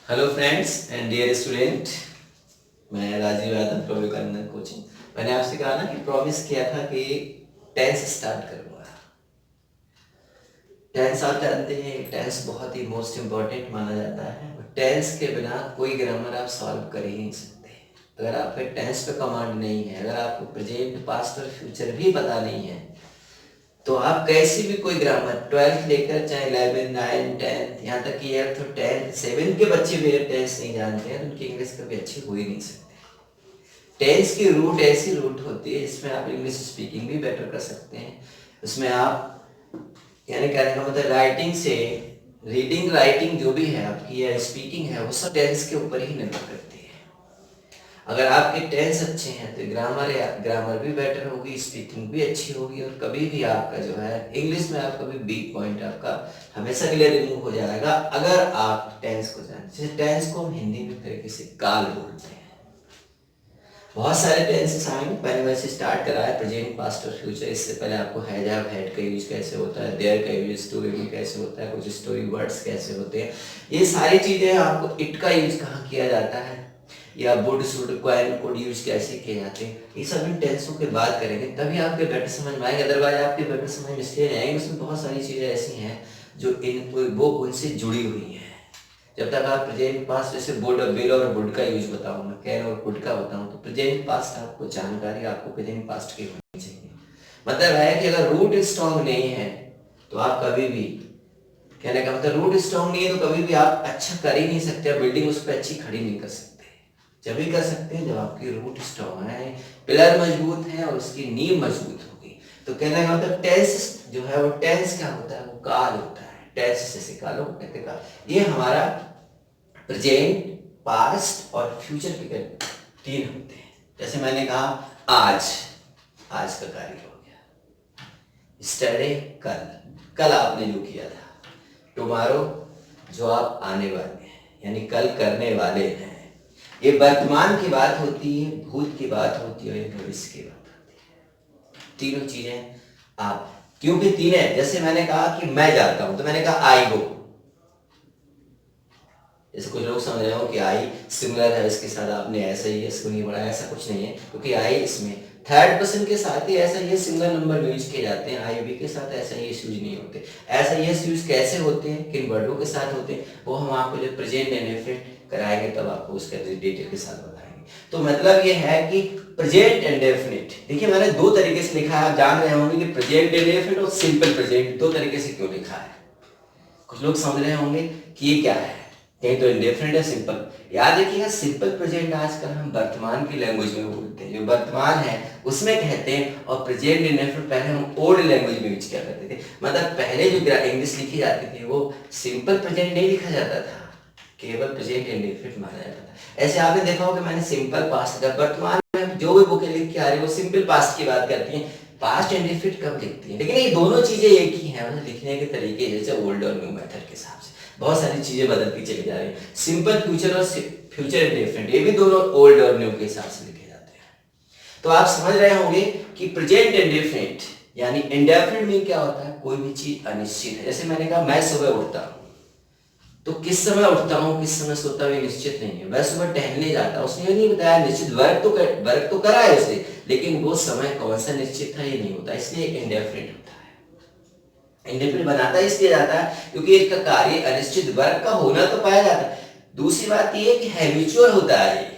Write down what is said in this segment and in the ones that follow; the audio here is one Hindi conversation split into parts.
Hello friends and dear student, मैं राजीव यादव प्रविकरण कोचिंग। मैंने आपसे कहा ना कि प्रॉमिस किया था कि टेंस स्टार्ट करूंगा। टेंस आप जानते हैं, टेंस बहुत ही मोस्ट इम्पोर्टेंट माना जाता है। टेंस के बिना कोई ग्रामर आप सॉल्व कर ही नहीं सकते। अगर आप पे टेंस पे कमांड नहीं है, अगर आपको प्रेजेंट पास्ट और फ्यूचर भी पता नहीं है, तो आप कैसी भी कोई ग्रामर 12th लेकर चाहे 11 9 10 यहाँ तक कि 8th और 10th 7 के बच्चे भी टेंस नहीं जानते हैं तो उनकी इंग्लिश कभी अच्छी हो ही नहीं सकती। टेंस की रूट ऐसी रूट होती है जिसमें आप इंग्लिश स्पीकिंग भी बेटर कर सकते हैं। उसमें आप यानी कहने का मतलब राइटिंग से रीडिंग राइटिंग जो भी है आपकी या स्पीकिंग है वो सब टेंस के ऊपर ही निर्भर करती है। अगर आपके टेंस अच्छे हैं तो ग्रामर भी बेटर होगी, स्पीकिंग भी अच्छी होगी और कभी भी आपका जो है इंग्लिश में आप कभी वीक पॉइंट आपका हमेशा के लिए रिमूव हो जाएगा अगर आप टेंस को जानते हैं। टेंस को हम हिंदी में तरीके से काल बोलते हैं। बहुत सारे टेंसेस आएंगे, पहले वैसे स्टार्ट करा है प्रेजेंट पास्ट और फ्यूचर। इससे पहले आपको हैज हैव हैड का यूज कैसे होता है, देयर का यूज स्टोरी में कैसे होता है, कुछ स्टोरी वर्ड्स कैसे होते हैं, ये सारी चीजें आपको इट का यूज कहाँ किया जाता है या would should can could use कैसे किए जाते हैं, ये सब इन टेंसों के बात करेंगे तभी आपके बेटर समझ में आएंगे। अदरवाइज आपके बेटर समझ में इसलिए नहीं आएंगे, उसमें बहुत सारी चीजें ऐसी हैं जो वो उनसे जुड़ी हुई हैं। जब तक आप प्रेजेंट पास्ट जैसे वुड विल और वुड का यूज बताऊंगा, कैन और कुड का बताऊं, तो प्रेजेंट पास्ट आपको जानकारी आपको प्रेजेंट पास्ट की होनी चाहिए। मतलब है कि अगर रूट स्ट्रॉन्ग नहीं है तो आप कभी भी, कहने का मतलब रूट स्ट्रॉन्ग नहीं है तो कभी भी आप अच्छा कर ही नहीं सकते, बिल्डिंग उस पर अच्छी खड़ी नहीं कर सकते। जब भी कर सकते हैं जब आपकी रूट स्ट्रॉन्ग है, पिलर मजबूत है और उसकी नींव मजबूत होगी। तो कहने का मतलब टेंस जो है वो टेंस क्या होता है, वो काल होता है। टेंस जैसे काल को कहते हैं काल। ये हमारा प्रेजेंट पास्ट और फ्यूचर के तीन होते हैं। जैसे मैंने कहा आज, आज का कार्य हो गया। स्टरडे कल, कल आपने जो किया था। टुमारो जो आप आने वाले हैं यानी कल करने वाले हैं। ये वर्तमान की बात होती है, भूत की बात होती है, भविष्य की बात होती है। तीनों चीजें आप, क्योंकि तीन है। जैसे मैंने कहा कि मैं जाता हूं तो मैंने कहा आई गो। जैसे कुछ लोग समझ रहे हो कि आई सिमिलर है इसके साथ, आपने ऐसा ही इसको नहीं बढ़ाया, ऐसा कुछ नहीं है क्योंकि आई इसमें थर्ड पर्सन के साथ ही ऐसा ये सिंगल नंबर यूज किए जाते हैं। आई बी के साथ ऐसा ये यूज नहीं होते। ऐसा ये यूज कैसे होते हैं, किन वर्डों के साथ होते हैं, वो हम आपको जब प्रेजेंट इंडेफिनिट कराएंगे तब आपको उसका डिटेल के साथ बताएंगे। तो मतलब ये है कि प्रेजेंट इंडेफिनिट, देखिए मैंने दो तरीके से लिखा है। आप जान रहे होंगे कि प्रेजेंट इंडेफिनिट और सिंपल प्रेजेंट दो तरीके से क्यों लिखा है। कुछ लोग समझ रहे होंगे कि ये क्या है, कहीं तो इंडेफिनिट है सिंपल। याद रखिएगा सिंपल प्रेजेंट आजकल हम वर्तमान की लैंग्वेज में बोलते हैं, जो वर्तमान है उसमें कहते हैं, और प्रेजेंट इंडेफिनिट पहले हम ओल्ड लैंग्वेज में यूज किया करते थे। मतलब पहले जो इंग्लिश लिखी जाती थी वो सिंपल प्रेजेंट नहीं लिखा जाता था, केवल प्रेजेंट इंडेफिनिट माना जाता था। ऐसे आपने देखा होगा मैंने सिंपल पास्ट का, वर्तमान में जो भी बुकें लिख के आ रही है वो सिंपल पास्ट की बात करती हैं, पास्ट इंडेफिनिट कब लिखती हैं। लेकिन ये दोनों चीजें एक ही हैं, मतलब लिखने के तरीके जैसे ओल्ड और न्यू मेथड के हिसाब से बहुत सारी चीजें बदलती चली जा रही है। सिंपल फ्यूचर और फ्यूचर इंडेफिनिट ये भी दोनों ओल्ड और न्यू के हिसाब से लिखे जाते हैं। तो आप समझ रहे होंगे कि प्रेजेंट इंडेफिनिट यानी इंडेफिनिट में क्या होता है, कोई भी चीज अनिश्चित है। जैसे मैंने कहा मैं सुबह उठता हूँ तो किस समय उठता हूँ किस समय सोता हूँ निश्चित नहीं है। मैं सुबह टहलने जाता हूँ, उसने नहीं बताया निश्चित, वर्क तो करा है उसने, लेकिन वो समय कौन सा निश्चित था ये नहीं होता, इसलिए इंडेफिनिट होता है। इंडेफिनिट बनाता इसलिए जाता है क्योंकि इसका कार्य अनिश्चित वर्ग का होना तो पाया जाता है। दूसरी बात ये है कि हैबिचुअल होता है, ये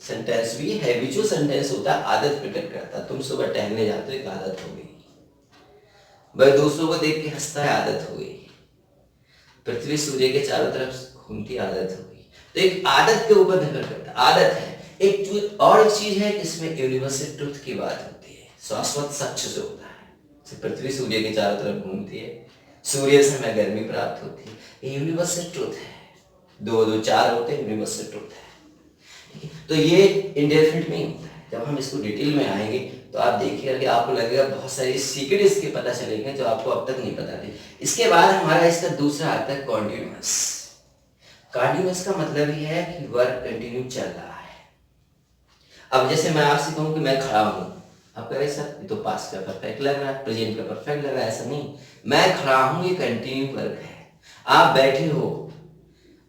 सेंटेंस भी हैबिचुअल सेंटेंस होता है, आदत प्रकट करता है। तुम सुबह टहलने जाते हो एक आदत हो गई, वह दूसरों को देख के हंसता है आदत हो गई, पृथ्वी सूर्य के चारों तरफ घूमती आदत हो गई। तो एक आदत के ऊपर निर्भर करता है, आदत है। एक और एक चीज है इसमें यूनिवर्सल ट्रुथ की बात होती है, शाश्वत सत्य जो होता है। पृथ्वी सूर्य के चारों तरफ घूमती है, सूर्य से हमें गर्मी प्राप्त होती है, ये यूनिवर्सल ट्रुथ है। दो दो चार होते हैं, यूनिवर्सल ट्रुथ है। तो ये इंडेफिनिट में ही होता है। जब हम इसको डिटेल में आएंगे तो आप देखिएगा कि आपको लगेगा बहुत सारी सीक्रेट इसके पता चलेंगे जो आपको अब तक नहीं पता थे। इसके बाद हमारा इसका दूसरा आता है कॉन्टिन्यूअस। कॉन्टिन्यूअस का मतलब ही है कि वर्क कंटिन्यू चल रहा है। अब जैसे मैं आपसे कहूं कि मैं खड़ा हूं, आप कह रहे सर ये तो पास्ट का परफेक्ट लग रहा है, प्रेजेंट का परफेक्ट लग रहा है। ऐसा नहीं, मैं खड़ा हूं ये कंटिन्यू वर्क है। आप बैठे हो,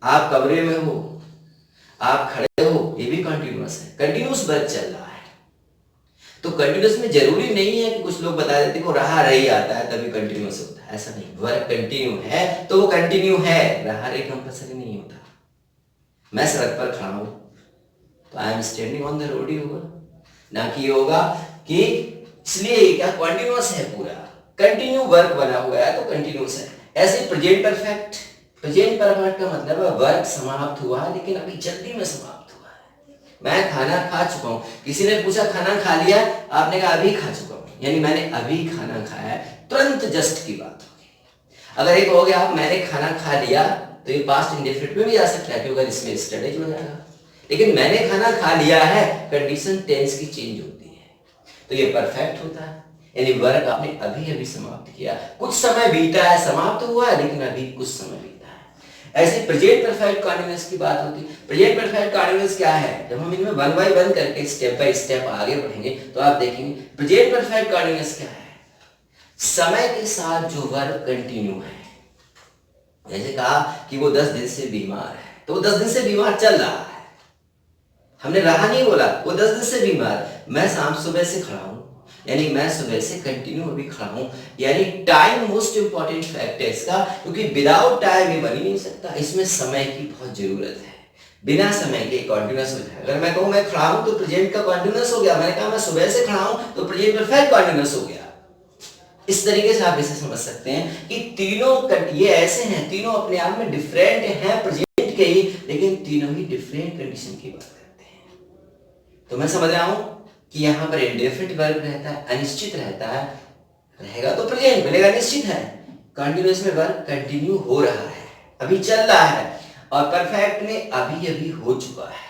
आप कमरे में हो, आप खड़े हो, ये भी कंटिन्यूअस है, कंटिन्यूअस वर्क चल रहा है। तो कंटिन्यूअस में जरूरी नहीं है कि कुछ लोग बता देते को रहा रही आता है तभी कंटिन्यूअस होता है, ऐसा नहीं। वर्क कंटिन्यू है तो वो कंटिन्यू है, रहा रही कंपल्सरी नहीं होता। मैं सड़क पर खड़ा हूं तो I am standing on the road ही होगा, ना कि ये होगा कि इसलिए क्या कंटिन्यूअस है, पूरा कंटिन्यू वर्क बना हुआ है तो कंटिन्यूअस है। ऐसे प्रेजेंट परफेक्ट, प्रेजेंट परफेक्ट का मतलब है वर्क समाप्त हुआ है लेकिन अभी जल्दी में समाप्त हुआ है। मैं खाना खा चुका हूं, किसी ने पूछा खाना खा लिया, आपने कहा अभी खा चुका हूं, यानी मैंने अभी खाना खाया है, तुरंत जस्ट की बात होगी। अगर एक हो गया मैंने खाना खा लिया तो ये पास्ट इंडेफिनिट में भी आ सकता है क्योंकि इसमें स्टडी जुड़ जाएगा। लेकिन मैंने खाना खा लिया है, कंडीशन टेंस की चेंज होती है तो ये परफेक्ट होता है, यानी वर्क आपने अभी अभी समाप्त किया, कुछ समय बीता है, समाप्त हुआ है लेकिन अभी कुछ समय बीता है। ऐसे प्रेजेंट परफेक्ट कंटीन्यूअस की बात होती है। प्रेजेंट परफेक्ट कंटीन्यूअस क्या है, जब हम इनमें वन बाय वन करके स्टेप बाय स्टेप आगे बढ़ेंगे तो आप देखेंगे प्रेजेंट परफेक्ट कंटीन्यूअस क्या है, समय के साथ जो वर्क कंटिन्यू है। जैसे कहा कि वो 10 दिन से बीमार है तो वो 10 दिन से बीमार चल रहा है, हमने रहा नहीं बोला, वो 10 दिन से बीमार। मैं शाम सुबह से खड़ा हूं, यानी मैं सुबह से कंटिन्यू अभी खड़ा हूं, यानी टाइम मोस्ट इंपॉर्टेंट फैक्ट है इसका, क्योंकि विदाउट टाइम ये बन ही नहीं सकता, इसमें समय की बहुत जरूरत है। बिना समय के कंटिन्यूअस हो जाए। अगर मैं कहूं मैं खड़ा हूं तो प्रेजेंट का कंटिन्यूअस हो गया, मैंने कहा मैं सुबह से खड़ा हूं तो प्रेजेंट परफेक्ट कंटिन्यूअस हो गया। इस तरीके से आप इसे समझ सकते हैं कि तीनों ये ऐसे हैं, तीनों अपने आप में डिफरेंट हैं प्रेजेंट के ही, लेकिन तीनों ही डिफरेंट कंडीशन की बात करते हैं। तो मैं समझ रहा हूं कि यहाँ पर इंडेफिनिट वर्ब रहता है, अनिश्चित रहता है, रहेगा तो प्रेजेंट मिलेगा, निश्चित है। कंटिन्यूअस में वर्ब कंटिन्यू हो रहा है, अभी चल रहा है, और परफेक्ट में अभी अभी हो चुका है,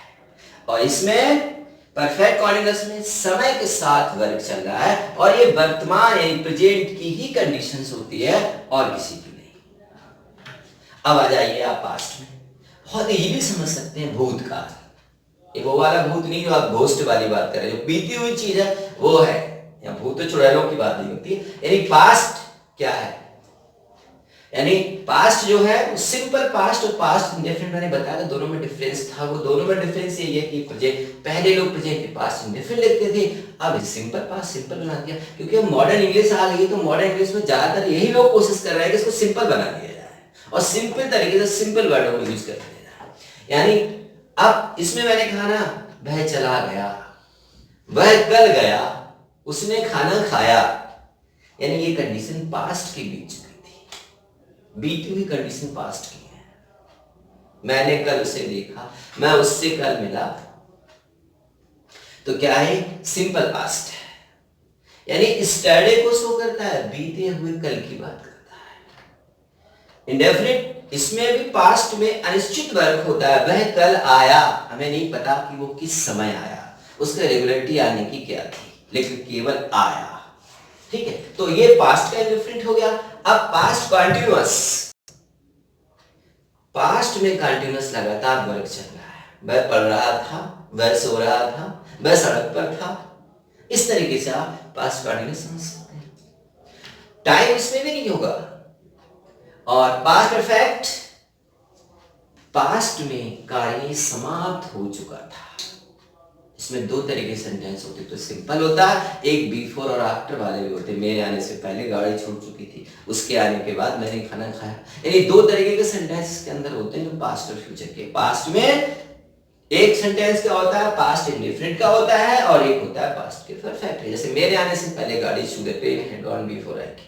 और इसमें परफेक्ट कंटीन्यूअस में समय के साथ वर्क चल रहा है, और ये वर्तमान यानी प्रेजेंट की ही कंडीशंस होती है और किसी की नहीं। अब आ जाइए आप पास्ट में, बहुत इजीली समझ सकते हैं भूतकाल। ये वो वाला भूत नहीं जो आप घोस्ट वाली बात कर रहे हैं, जो बीती हुई चीज है वो है, या भूत चुड़ैलों की बात नहीं होती है। यानी पास्ट क्या है, यानी पास्ट जो है वो सिंपल पास्ट और पास्ट इंडेफिनिट मैंने बताया था, दोनों में डिफरेंस था। वो दोनों में डिफरेंस ये है कि प्रेजेंट, पहले लोग प्रेजेंट के पास्ट इंडेफिनिट लिखते थे, अब सिंपल पास्ट सिंपल बना दिया, क्योंकि अब मॉडर्न इंग्लिश आ गई है। तो मॉडर्न इंग्लिश में ज्यादातर यही लोग कोशिश कर रहे हैं कि इसको सिंपल बना दिया जाए और सिंपल तरीके से सिंपल वर्डों में यूज कर दिया जाए। यानी अब इसमें मैंने कहा ना, वह चला गया, वह कल गया, उसने खाना खाया, यानी ये कंडीशन पास्ट के बीच में थी, बीती हुई कंडीशन पास्ट की है। मैंने कल उसे देखा, मैं उससे कल मिला, तो क्या है, सिंपल पास्ट है, यानी स्टडी को शो करता है, बीते हुए कल की बात करता है। इंडेफिनिट इसमें भी पास्ट में अनिश्चित वर्ग होता है, वह कल आया, हमें नहीं पता कि वो किस समय आया, उसका रेगुलरिटी आने की क्या थी, लेकिन केवल आया। ठीक है, तो ये पास्ट का इंडेफिनिट हो गया। अब पास्ट कंटीन्यूअस, पास्ट में कंटीन्यूअस लगातार वर्ग चल रहा है, वह पढ़ रहा था, वह सो रहा था, वह सड़क पर था, इस तरीके से आप पास्ट कंटीन्यूअस समझ सकते हैं। टाइम इसमें भी नहीं होगा। और पास्ट परफेक्ट, पास्ट में कार्य समाप्त हो चुका था। इसमें दो तरीके से सेंटेंस होते, तो सिंपल होता है, एक बिफोर और आफ्टर वाले भी होते। मेरे आने से पहले गाड़ी छूट चुकी थी, उसके आने के बाद मैंने खाना खाया, यानी दो तरीके के सेंटेंस इसके अंदर होते हैं, जो पास्ट और फ्यूचर के। पास्ट में एक सेंटेंस क्या होता है, पास्ट इंडेफिनिट का होता है, और एक होता है पास्ट के परफेक्ट। जैसे मेरे आने से पहले गाड़ी छू गई, train had gone before I came,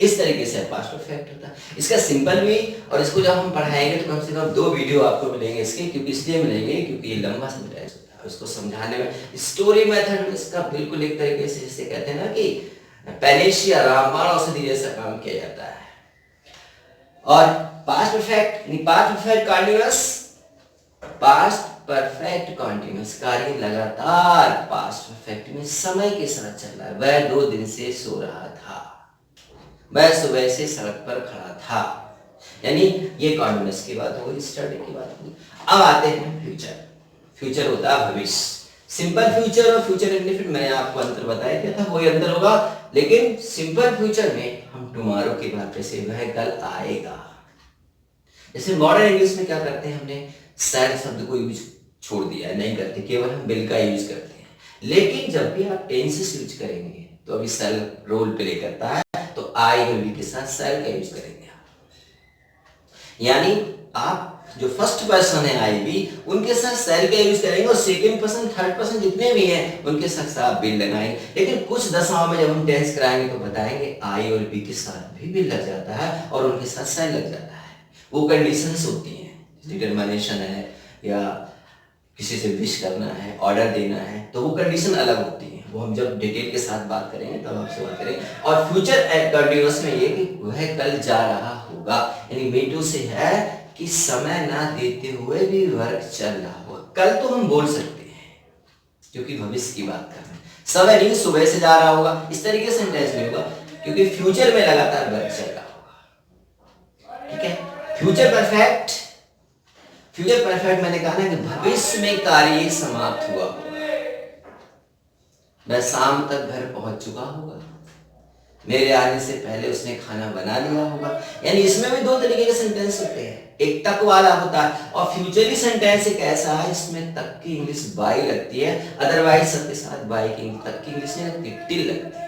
इस तरीके से पास्ट परफेक्ट होता है। इसका सिंपल भी, और इसको जब हम पढ़ाएंगे तो कम से कम 2 वीडियो आपको मिलेंगे इसके, क्योंकि इसलिए मिलेंगे क्योंकि ये लंबा सेंटेंस होता है, उसको समझाने में स्टोरी मेथड में इसका बिल्कुल एक तरीके से, जिसे कहते हैं ना कि पेनेशिया रामबाण औषधि जैसा काम किया जाता है। और past perfect, past perfect continuous, past perfect continuous कार्य लगातार पास्ट परफेक्ट में समय के साथ चल रहा है। वह 2 दिन से सो रहा था, मैं सुबह से सड़क पर खड़ा था, यानी ये कंटीन्यूअस की बात हो गई, स्टडी की बात हो गई। अब आते हैं फ्यूचर। फ्यूचर होता है भविष्य। सिंपल फ्यूचर और फ्यूचर इंडेफिनिट मैंने आपको अंतर बताया क्या था, वही अंतर होगा, लेकिन सिंपल फ्यूचर में हम टुमारो की बात, जैसे वह कल आएगा। जैसे मॉडर्न इंग्लिश में क्या करते हैं, हमने सेल शब्द को यूज छोड़ दिया है, नहीं करते, केवल हम विल का यूज करते हैं। लेकिन जब भी आप टेंसेस यूज करेंगे तो अभी सेल रोल प्ले करता है, तो आई और वी के साथ सेल का यूज करेंगे आप। यानी आप जो फर्स्ट पर्सन है आई बी, उनके साथ सेल का यूज करेंगे, और सेकंड पर्सन थर्ड पर्सन जितने भी हैं उनके साथ आप विल लगाएंगे। लेकिन कुछ दशाओं में जब हम टेंस कराएंगे तो बताएंगे आई और बी के साथ भी विल लग जाता है और उनके साथ सेल लग जाता है। वो कंडीशंस होती हैं, डिटरमिनेशन है या किसी से विश करना है, ऑर्डर देना है, तो वो कंडीशन अलग होती है, वो हम जब डिटेल के साथ बात करेंगे तब आपसे बात करेंगे। और फ्यूचर कंटिन्यूअस में ये कि वह कल जा रहा होगा, यानी मीटू से है कि समय ना देते हुए भी वर्क चल रहा होगा। कल तो हम बोल सकते हैं क्योंकि भविष्य की बात कर रहे हैं, समय नहीं सुबह से जा रहा होगा, इस तरीके से सेंटेंस नहीं होगा, क्योंकि फ्यूचर में लगातार वर्क चल रहा होगा। ठीक है, फ्यूचर परफेक्ट, फ्यूचर परफेक्ट मैंने कहा ना कि भविष्य में कार्य समाप्त हुआ होगा, वह शाम तक घर पहुंच चुका होगा, मेरे आने से पहले उसने खाना बना लिया होगा। यानी इसमें भी दो तरीके के सेंटेंस होते हैं, एक तक वाला होता है और फ्यूचरली सेंटेंस एक ऐसा है इसमें तक की इंग्लिश बाई लगती है, अदरवाइज सबके साथ बाई की तक की इंग्लिश नहीं लगती, टिल लगती है।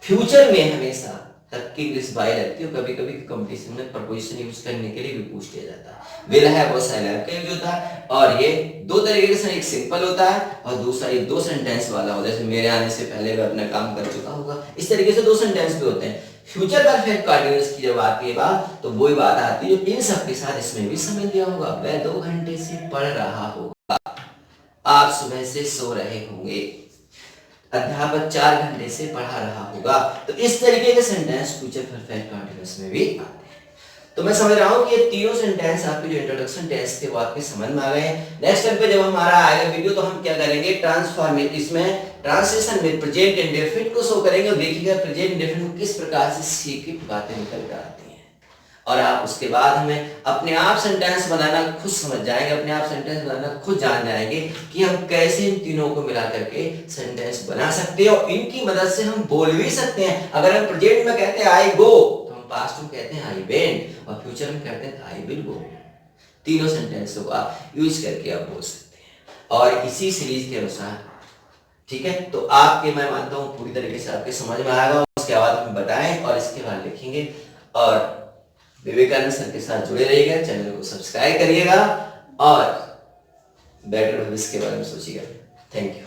फ्यूचर में हमेशा तक की इंग्लिश बाई लगती है, और कभी कभी कंपटीशन में प्रपोजिशन यूज करने के लिए भी पूछ लिया जाता है। विल है वो साइलेंट का यूज होता है, और ये दो तरीके से, एक सिंपल होता है और दूसरा ये दो सेंटेंस वाला होता है, जैसे मेरे आने से पहले वह अपना काम कर चुका होगा, इस तरीके से दो सेंटेंस भी होते हैं। फ्यूचर परफेक्ट कंटीन्यूअस की जब आती है बात, तो वही बात आती है जो इन सब के साथ इसमें भी समय दिया होगा। वह 2 घंटे से पढ़ रहा होगा, आप सुबह से सो रहे होंगे, अध्यापक 4 घंटे से पढ़ा रहा होगा। तो इस तरीके के सेंटेंस फ्यूचर परफेक्ट कंटीन्यूअस में भी आते हैं। तो मैं समझ रहा हूं कि ये तीनों सेंटेंस आपके जो इंट्रोडक्शन टेस्ट थे वो आपके समझ में आ गए हैं। नेक्स्ट टाइम पे जब हमारा आएगा वीडियो तो हम क्या करेंगे, ट्रांसफॉर्मेशन, इसमें ट्रांसलेशन में प्रेजेंट इंडेफिनिट को शो करेंगे और देखिएगा प्रेजेंट इंडेफिनिट को किस प्रकार से सीख के बातें निकल कर आती हैं, और आप उसके बाद हमें अपने आप सेंटेंस बनाना खुद समझ जाएंगे, अपने आप सेंटेंस बनाना खुद जान जाएंगे कि हम कैसे इन तीनों को मिला करके सेंटेंस बना सकते हैं, और इनकी मदद से हम बोल भी सकते हैं। अगर हम प्रेजेंट में कहते हैं आई गो, तो हम पास्ट में कहते हैं आई वेंट, और फ्यूचर में कहते हैं आई विल गो। तीनों सेंटेंसों का यूज करके आप बोल सकते हैं, और इसी सीरीज के अनुसार, ठीक है, तो आपके, मैं मानता हूँ पूरी तरीके से आपके समझ में आएगा। उसके बाद हम बताएं और इसके बाद लिखेंगे, और विवेकानंद सर के साथ जुड़े रहिएगा, चैनल को सब्सक्राइब करिएगा और बेटर भविष्य के बारे में सोचिएगा। Thank you.